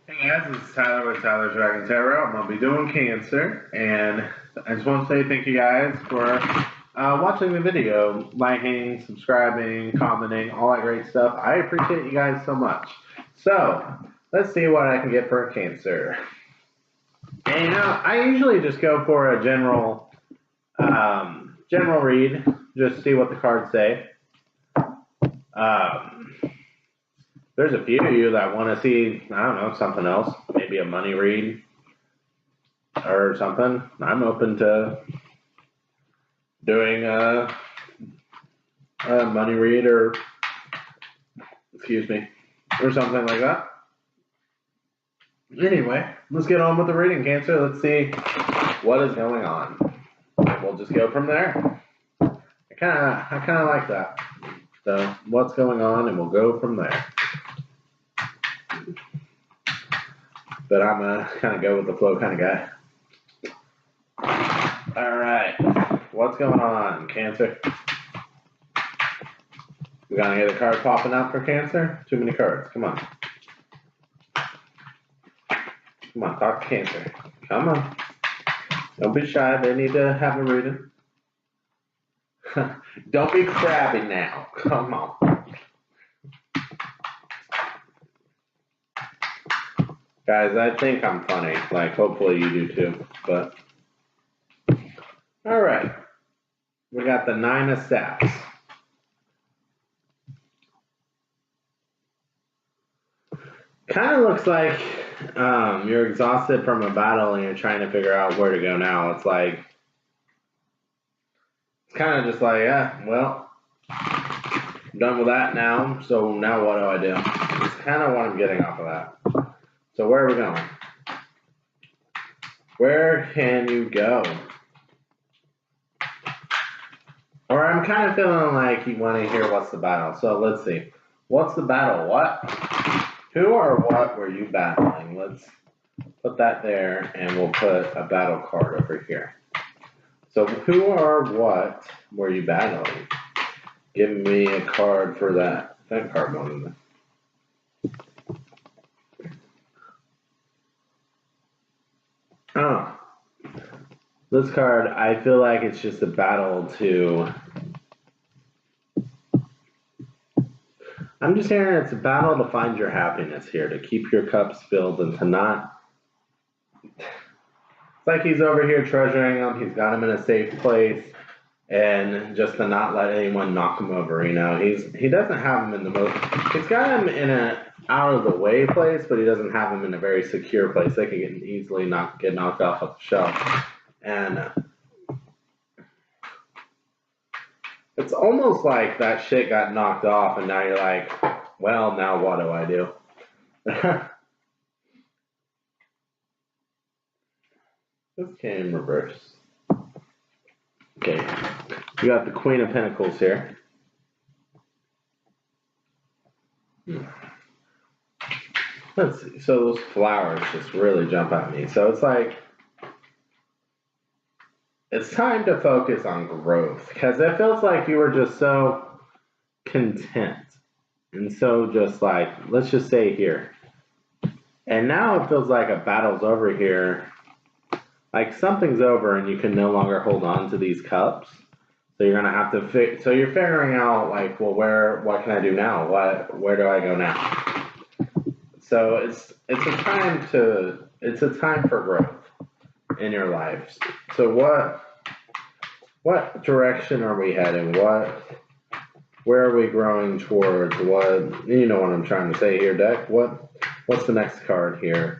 Hey guys, this is Tyler with Tyler's Dragon Tarot. I'm going to be doing Cancer, and I just want to say thank you guys for watching the video, liking, subscribing, commenting, all that great stuff. I appreciate you guys so much. So, let's see what I can get for Cancer. And I usually just go for a general read, just see what the cards say. There's a few of you that want to see, I don't know, something else, maybe a money read or something. I'm open to doing a money read or something like that. Anyway, let's get on with the reading, Cancer. Let's see what is going on. We'll just go from there. I kind of like that. So, what's going on, and we'll go from there. But I'm a kind of go with the flow kind of guy. All right, what's going on, Cancer? We got any other cards popping up for Cancer? Too many cards. Come on. Come on, talk to Cancer. Come on. Don't be shy. They need to have a reading. Don't be crabby now. Come on. Guys, I think I'm funny. Like, hopefully you do too. But, all right. We got the 9 of Staffs. Kind of looks like you're exhausted from a battle and you're trying to figure out where to go now. It's like, it's kind of just like, yeah, well, I'm done with that now. So now what do I do? It's kind of what I'm getting off of that. So where are we going? Where can you go? Or I'm kind of feeling like you want to hear what's the battle. So let's see. What's the battle? What? Who or what were you battling? Let's put that there, and we'll put a battle card over here. So who or what were you battling? Give me a card for that. That card one. Oh, this card, I feel like it's just a battle to, I'm just hearing it's a battle to find your happiness here, to keep your cups filled and to not, it's like he's over here treasuring them, he's got them in a safe place, and just to not let anyone knock him over, you know, he doesn't have them in the most, he's got them in a out of the way place, but he doesn't have them in a very secure place. They can easily get knocked off the shelf. And it's almost like that shit got knocked off and now you're like, well, now what do I do? This came reverse. Okay, you got the Queen of Pentacles here. Let's see. So those flowers just really jump at me. So it's like, it's time to focus on growth because it feels like you were just so content and so just like, let's just say here. And now it feels like a battle's over here. Like something's over and you can no longer hold on to these cups. So you're going to have to, so you're figuring out like, well, what can I do now? Where do I go now? So it's a time for growth in your life. So what direction are we heading? Where are we growing towards? What, you know what I'm trying to say here, deck? What's the next card here?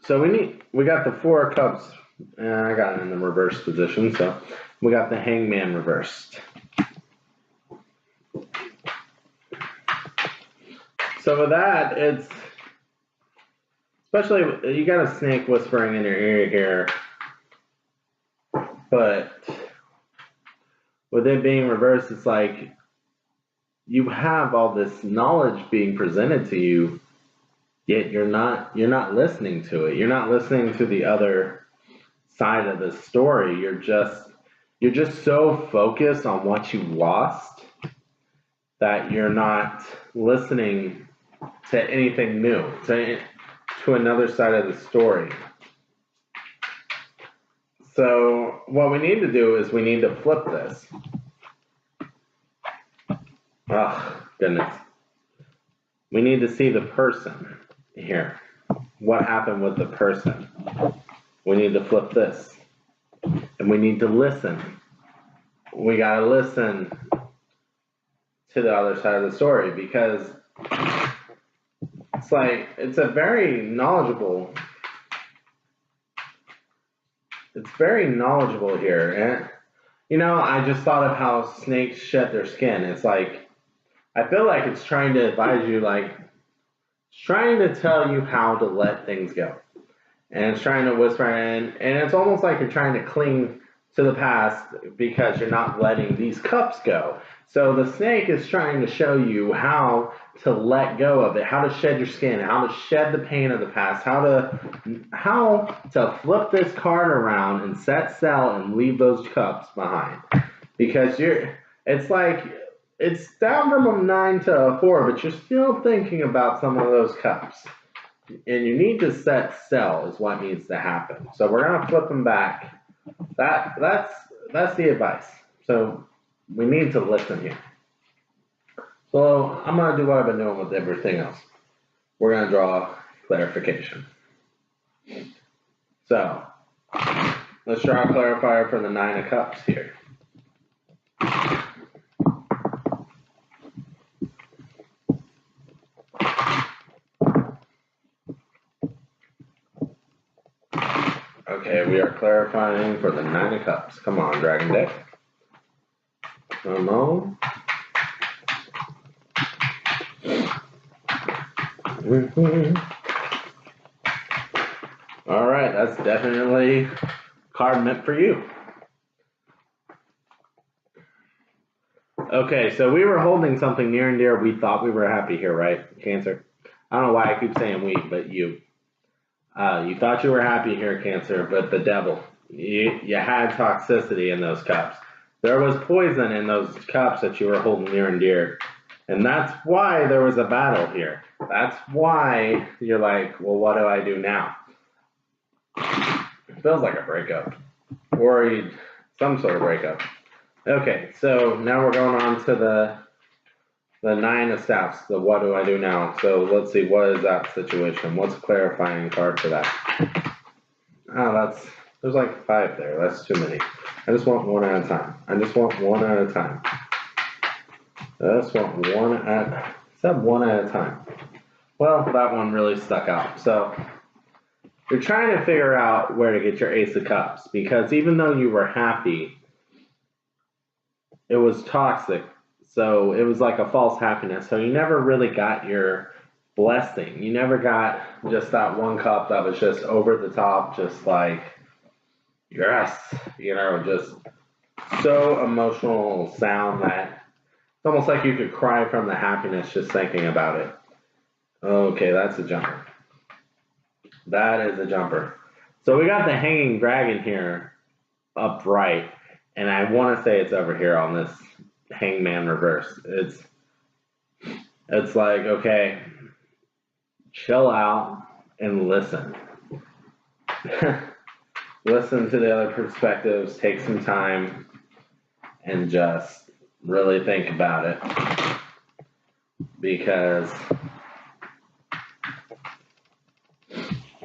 So we got the 4 of Cups, and I got it in the reverse position, so we got the Hangman reversed. So with that, it's, especially, you got a snake whispering in your ear here, but with it being reversed, it's like you have all this knowledge being presented to you, yet you're not listening to it. You're not listening to the other side of the story. You're just so focused on what you lost that you're not listening to anything new, to another side of the story. So what we need to do is we need to flip this. Oh, goodness. We need to see the person here. What happened with the person? We need to flip this. And we need to listen. We got to listen to the other side of the story, because it's a very knowledgeable, here. And, you know, I just thought of how snakes shed their skin. It's like, I feel like it's trying to advise you, like, it's trying to tell you how to let things go. And it's trying to whisper in, and it's almost like you're trying to cling to the past because you're not letting these cups go. So the snake is trying to show you how to let go of it, how to shed your skin, how to shed the pain of the past, how to flip this card around and set sail and leave those cups behind. Because it's like, it's down from a 9 to a 4, but you're still thinking about some of those cups. And you need to set sail is what needs to happen. So we're gonna flip them back. That's the advice. So we need to listen here. So I'm gonna do what I've been doing with everything else. We're gonna draw clarification. So let's draw a clarifier for the 9 of Cups here. Okay, we are clarifying for the 9 of Cups. Come on, Dragon Deck. Come on. All right, that's definitely a card meant for you. Okay, so we were holding something near and dear. We thought we were happy here, right, Cancer? I don't know why I keep saying we, but you. You thought you were happy here, Cancer, but the devil. You had toxicity in those cups. There was poison in those cups that you were holding near and dear. And that's why there was a battle here. That's why you're like, well, what do I do now? It feels like a breakup. Or some sort of breakup. Okay, so now we're going on to the 9 of Staffs, the what do I do now? So let's see, what is that situation? What's a clarifying card for that? Oh, there's like 5 there. That's too many. I just want one at a time. I just want one at a time. One at a time. Well, that one really stuck out. So you're trying to figure out where to get your Ace of Cups, because even though you were happy, it was toxic. So it was like a false happiness. So you never really got your blessing. You never got just that one cup that was just over the top, just like, yes, just so emotional sound that it's almost like you could cry from the happiness just thinking about it. Okay, that's a jumper. That is a jumper. So we got the Hanging Dragon here upright, and I want to say it's over here on this Hangman reverse. It's like, okay, chill out and listen. Listen to the other perspectives, take some time, and just really think about it. Because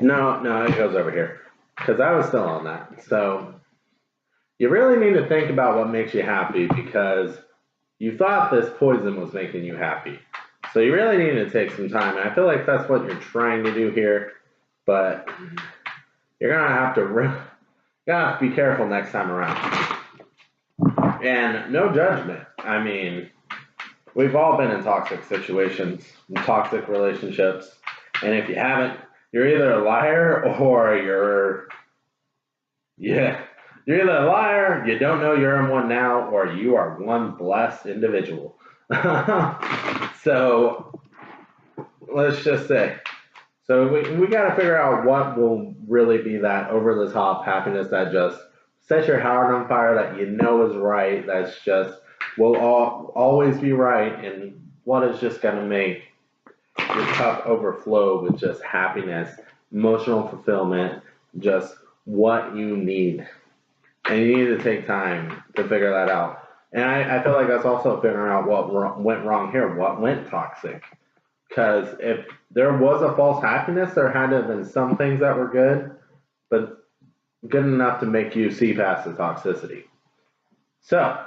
no, it goes over here. Because I was still on that. So you really need to think about what makes you happy, because you thought this poison was making you happy. So you really need to take some time. And I feel like that's what you're trying to do here. But you're going to have to be careful next time around. And no judgment. I mean, we've all been in toxic situations, in toxic relationships. And if you haven't, you're either a liar or you're either a liar, you don't know you're in one now, or you are one blessed individual. So let's just say. So we got to figure out what will really be that over the top happiness that just sets your heart on fire, that you know is right, that's just will always be right, and what is just going to make your cup overflow with just happiness, emotional fulfillment, just what you need. And you need to take time to figure that out. And I feel like that's also figuring out what went wrong here, what went toxic. Because if there was a false happiness, there had to have been some things that were good, but good enough to make you see past the toxicity. So,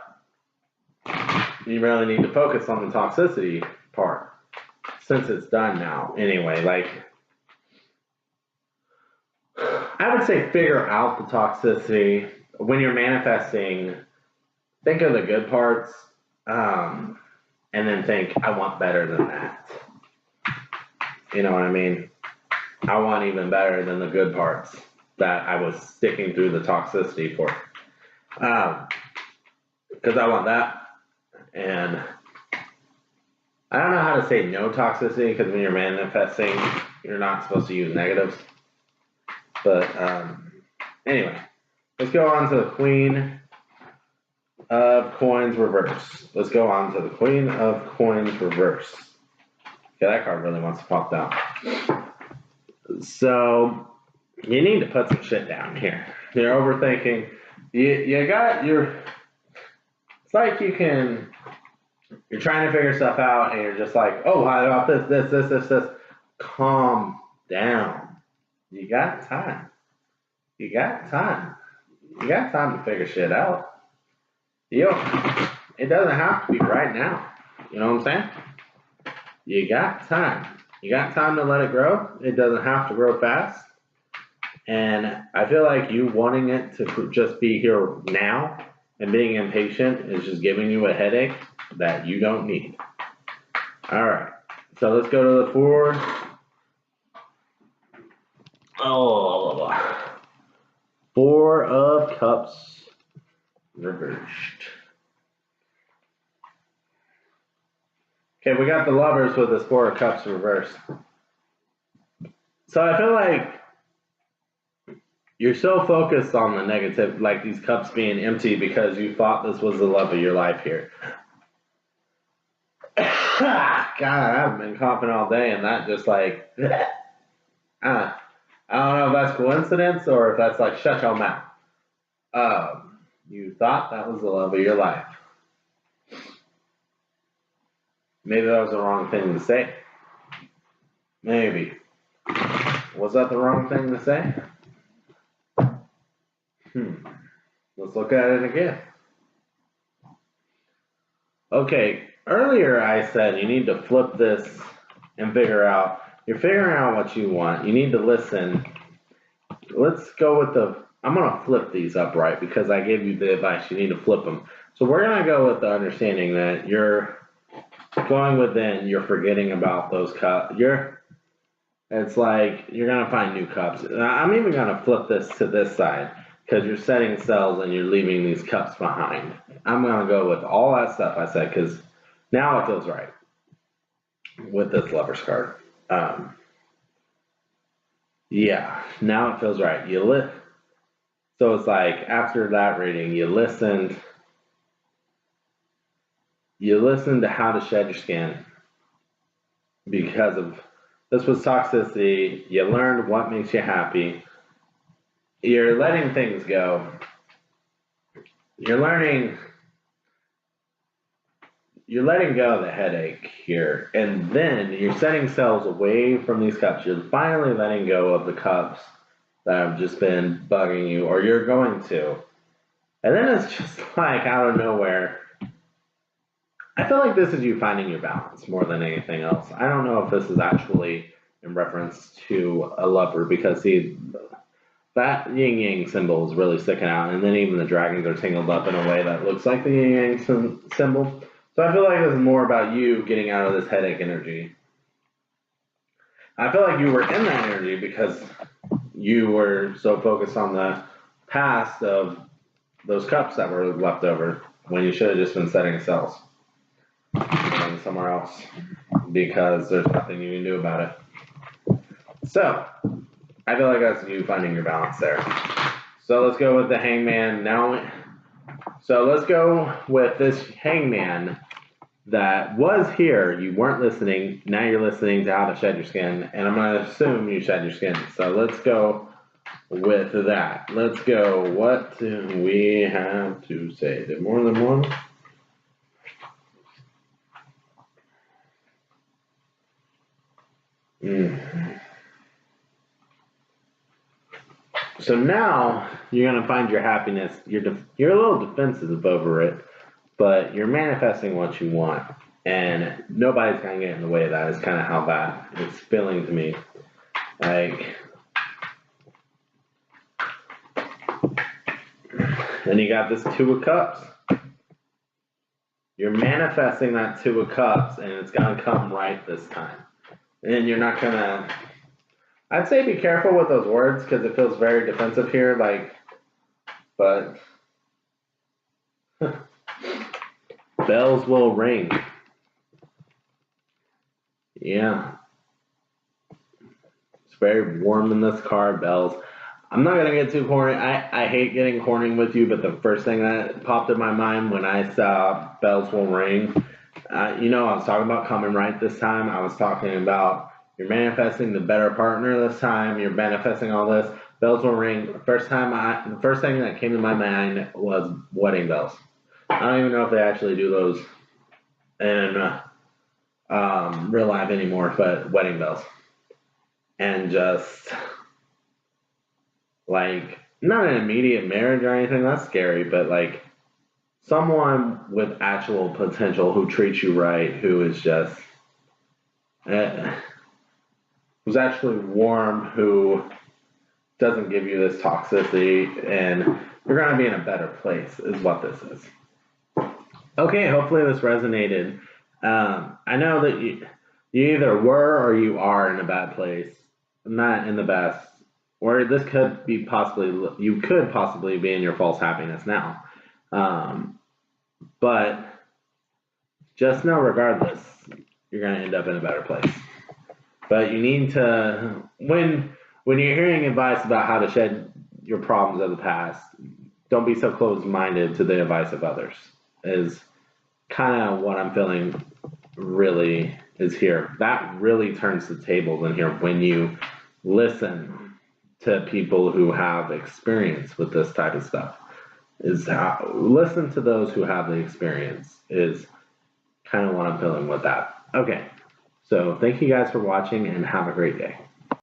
you really need to focus on the toxicity part, since it's done now. Anyway, like, I would say figure out the toxicity. When you're manifesting, think of the good parts, and then think, I want better than that. You know what I mean? I want even better than the good parts that I was sticking through the toxicity for. Because I want that. And I don't know how to say no toxicity, because when you're manifesting, you're not supposed to use negatives. But anyway, let's go on to the Queen of Coins reverse. Let's go on to the Queen of Coins reverse. Okay, that card really wants to pop down. So you need to put some shit down here. You're overthinking. You got your. It's like you're trying to figure stuff out, and you're just like, oh, how about this. Calm down. You got time. You got time. You got time to figure shit out. It doesn't have to be right now. You know what I'm saying? You got time. You got time to let it grow. It doesn't have to grow fast. And I feel like you wanting it to just be here now and being impatient is just giving you a headache that you don't need. All right. So let's go to the Four. Four of Cups reversed. Okay, we got the Lovers with this Four of Cups reversed. So I feel like you're so focused on the negative, like these cups being empty, because you thought this was the love of your life here. God, I haven't been coughing all day, and that just like, I don't know if that's coincidence or if that's like, shut your mouth. You thought that was the love of your life. Maybe that was the wrong thing to say. Maybe. Was that the wrong thing to say? Let's look at it again. Okay, earlier I said you need to flip this and figure out. You're figuring out what you want. You need to listen. Let's go with I'm going to flip these upright because I gave you the advice. You need to flip them. So we're going to go with the understanding that you're going within, you're forgetting about those cups. It's like you're going to find new cups. I'm even going to flip this to this side because you're setting cells and you're leaving these cups behind. I'm going to go with all that stuff I said because now it feels right with this Lover's card. Yeah, now it feels right. So it's like after that reading, you listened to how to shed your skin because of this was toxicity. You learned what makes you happy. You're letting things go. You're letting go of the headache here, and then you're setting cells away from these cups. You're finally letting go of the cups that have just been bugging you, or you're going to. And then it's just like out of nowhere. I feel like this is you finding your balance more than anything else. I don't know if this is actually in reference to a lover because see, that yin yang symbol is really sticking out, and then even the dragons are tangled up in a way that looks like the yin yang symbol. So I feel like this is more about you getting out of this headache energy. I feel like you were in that energy because you were so focused on the past of those cups that were left over when you should have just been setting cells somewhere else because there's nothing you can do about it. So, I feel like that's you finding your balance there. So let's go with the hangman now. So let's go with this hangman that was here. You weren't listening. Now you're listening to how to shed your skin. And I'm going to assume you shed your skin. So let's go with that. Let's go. What do we have to say? Is it more than one? So now you're going to find your happiness. You're a little defensive over it, but you're manifesting what you want. And nobody's going to get in the way of that is kind of how that is feeling to me. Like, and you got this Two of Cups. You're manifesting that Two of Cups, and it's going to come right this time. And you're not going to... I'd say be careful with those words because it feels very defensive here, like, but bells will ring. Yeah. It's very warm in this car, bells. I'm not going to get too corny. I hate getting corny with you, but the first thing that popped in my mind when I saw bells will ring, you know, I was talking about coming right this time. I was talking about you're manifesting the better partner this time. You're manifesting all this. Bells will ring. The first thing that came to my mind was wedding bells. I don't even know if they actually do those in real life anymore, but wedding bells. And just like, not an immediate marriage or anything, that's scary, but like someone with actual potential who treats you right, who is just... who's actually warm, who doesn't give you this toxicity, and you're going to be in a better place is what this is. Okay, hopefully this resonated. I know that you either were or you are in a bad place, not in the best, or this could be possibly, you could possibly be in your false happiness now. But just know regardless, you're going to end up in a better place. But you need to, when you're hearing advice about how to shed your problems of the past, don't be so closed-minded to the advice of others, is kind of what I'm feeling really is here. That really turns the tables in here when you listen to people who have experience with this type of stuff. Is how, listen to those who have the experience is kind of what I'm feeling with that. Okay. So thank you guys for watching and have a great day.